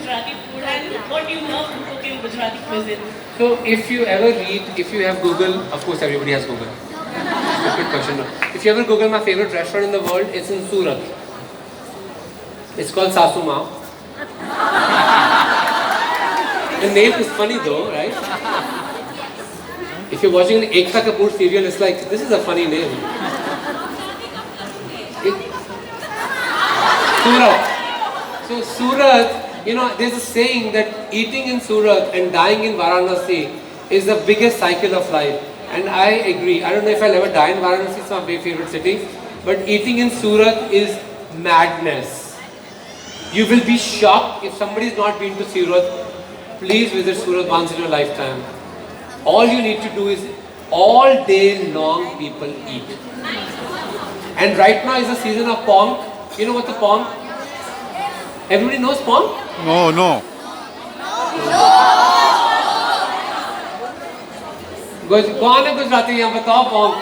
Gujarati food and what you love to cook in Gujarati cuisine? So if you have Google, of course everybody has Google. Stupid question. If you ever Google my favorite restaurant in the world, it's in Surat. It's called Sasu Ma. The name is funny though, right? If you're watching an Ekta Kapoor serial, it's like, this is a funny name. Surat. So Surat, there's a saying that eating in Surat and dying in Varanasi is the biggest cycle of life. And I agree. I don't know if I'll ever die in Varanasi, it's my favorite city. But eating in Surat is madness. You will be shocked if somebody's not been to Surat. Please visit Surat once in your lifetime. All you need to do is all day long people eat. And right now is the season of Ponk. You know what's a Ponk? Everybody knows Ponk? No. कौन है गुजराती यहाँ बताओ पोंक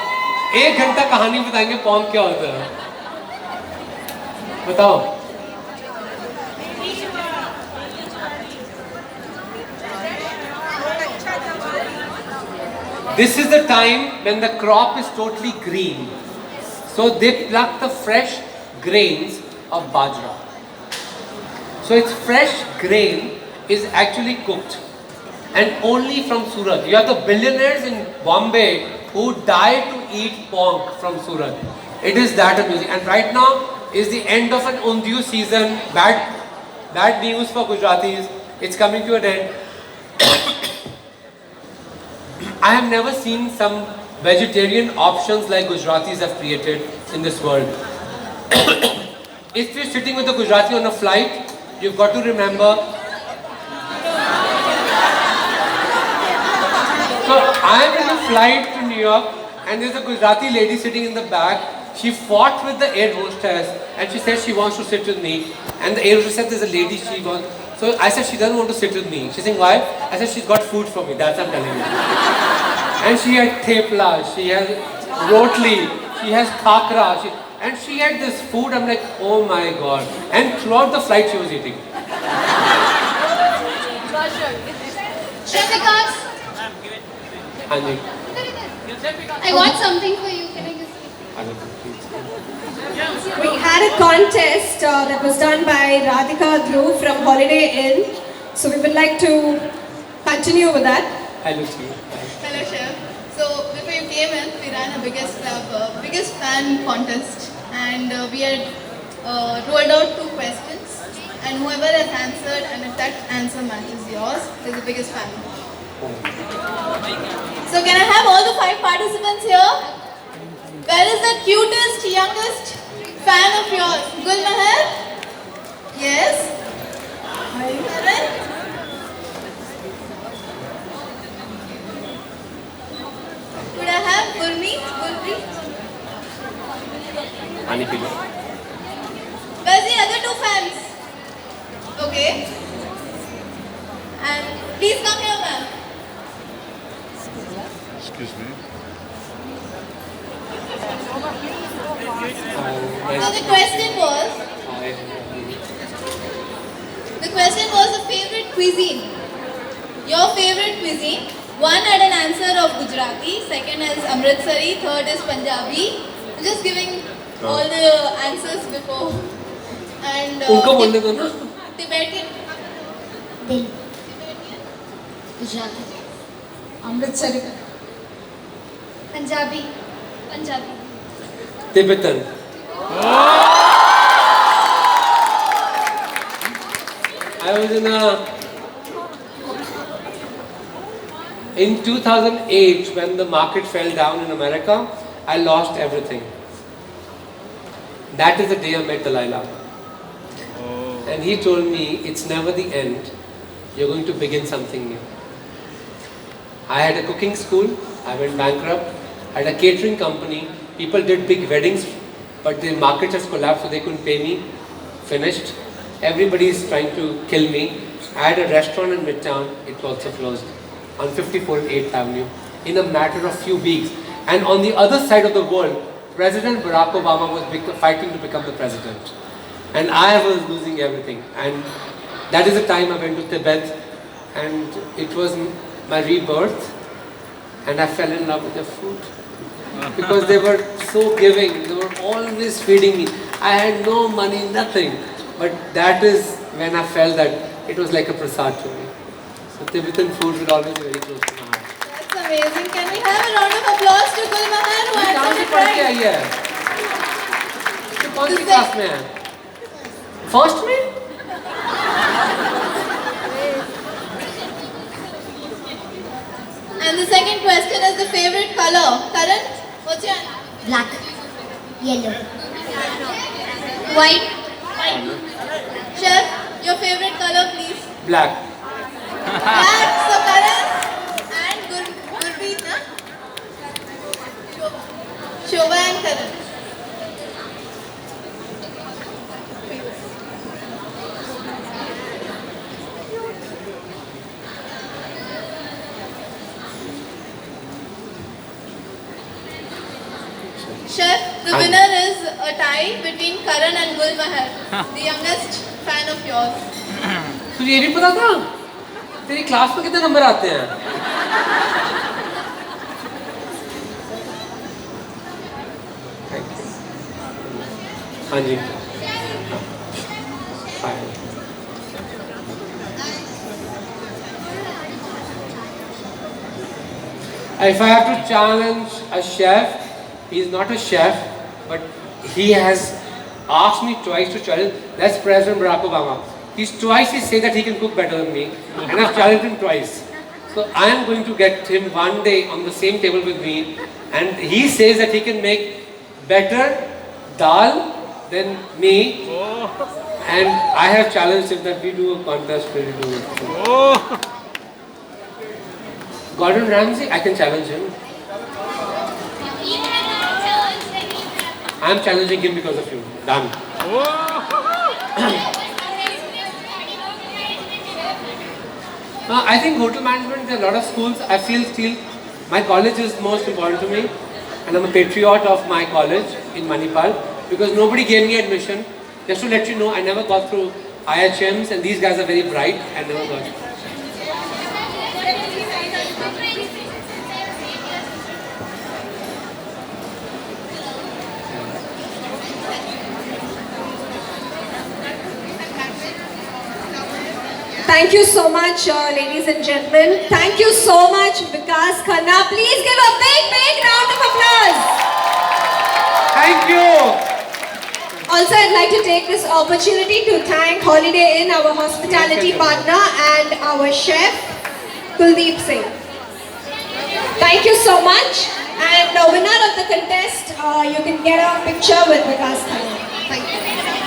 1 घंटा कहानी बताएंगे पोंक क्या होता है बताओ This is the time when the crop is totally green. So they pluck the fresh grains of bajra. So its fresh grain is actually cooked. And only from Surat. You have the billionaires in Bombay who die to eat ponk from Surat. It is that amusing. And right now is the end of an undiyu season. Bad news for Gujaratis. It's coming to an end. I have never seen some vegetarian options like Gujaratis have created in this world. If you're sitting with a Gujarati on a flight, you've got to remember. So I am in a flight to New York and there's a Gujarati lady sitting in the back. She fought with the air hostess and she said she wants to sit with me. And the air hostess said there's a lady she wants. So I said she doesn't want to sit with me. She's saying why? I said she's got food for me. That's what I'm telling you. And she had thepla, she has rotli, she has khakra, and she had this food. I'm like, oh my god. And throughout the flight she was eating. Shrevikas, Anji. I got something for you. Can I just We had a contest that was done by Radhika Dhruv from Holiday Inn. So we would like to continue with that. Hello, Steve. Hello, Chef. So before you came in, we ran a biggest fan contest, and we had rolled out 2 questions, and whoever has answered, and if that answer matches yours, is the biggest fan. So can I have all the 5 participants here? Where is the cutest, youngest fan of yours? Gulmeher? Yes? Karan? Could I have Gurmeet? Ani Pilo. Where's the other 2 fans? Okay. And please come here, ma'am. Excuse me. So the question was the favorite cuisine. Your favorite cuisine. 1 had an answer of Gujarati, 2nd is Amritsari, 3rd is Punjabi. Just giving all the answers before. And उनको बोलने दो ना. Tibetan. Delhi. Gujarati. Amritsari. Punjabi. Tibetan. I was in 2008 when the market fell down in America, I lost everything. That is the day I met Dalai Lama. And he told me, it's never the end. You're going to begin something new. I had a cooking school. I went bankrupt. I had a catering company. People did big weddings, but the market has collapsed, so they couldn't pay me. Finished. Everybody is trying to kill me. I had a restaurant in Midtown. It also closed on 54th 8th Avenue in a matter of few weeks. And on the other side of the world, President Barack Obama was fighting to become the president. And I was losing everything. And that is the time I went to Tibet, and it was my rebirth, and I fell in love with their food. Because they were so giving, they were always feeding me. I had no money, nothing. But that is when I felt that it was like a prasad to me. So Tibetan food will always be very close to my heart. That's amazing. Can we have a round of applause to Gulbahar who कहाँ से answered it पढ़ के right? आई है? तो कौन सी class में है? First में? And the second question is the favorite color. Karan, what's your answer? Black. Yellow. White. Chef, your favorite color, please. Black. Black. So Karan and Gurpreet, na? Shobha and Karan. Chef, the winner is a tie between Karan and Gulbahar, the youngest fan of yours. तुझे ये भी पता था? तेरी class में कितने number आते हैं? हाँ जी. Hi. If I have to challenge a chef, he is not a chef, but he has asked me twice to challenge. That's President Barack Obama. He said that he can cook better than me, and I've challenged him twice. So I am going to get him one day on the same table with me, and he says that he can make better dal than me, and I have challenged him that we do a contest where we do it. Gordon Ramsay, I can challenge him. I am challenging him because of you. Done. I think hotel management, there are a lot of schools. I feel still my college is most important to me, and I'm a patriot of my college in Manipal because nobody gave me admission. Just to let you know, I never got through IHMs, and these guys are very bright. I never got. Thank you so much, ladies and gentlemen. Thank you so much, Vikas Khanna. Please give a big, big round of applause. Thank you. Also, I'd like to take this opportunity to thank Holiday Inn, our hospitality partner, and our chef, Kuldeep Singh. Thank you so much. And the winner of the contest, you can get a picture with Vikas Khanna. Thank you.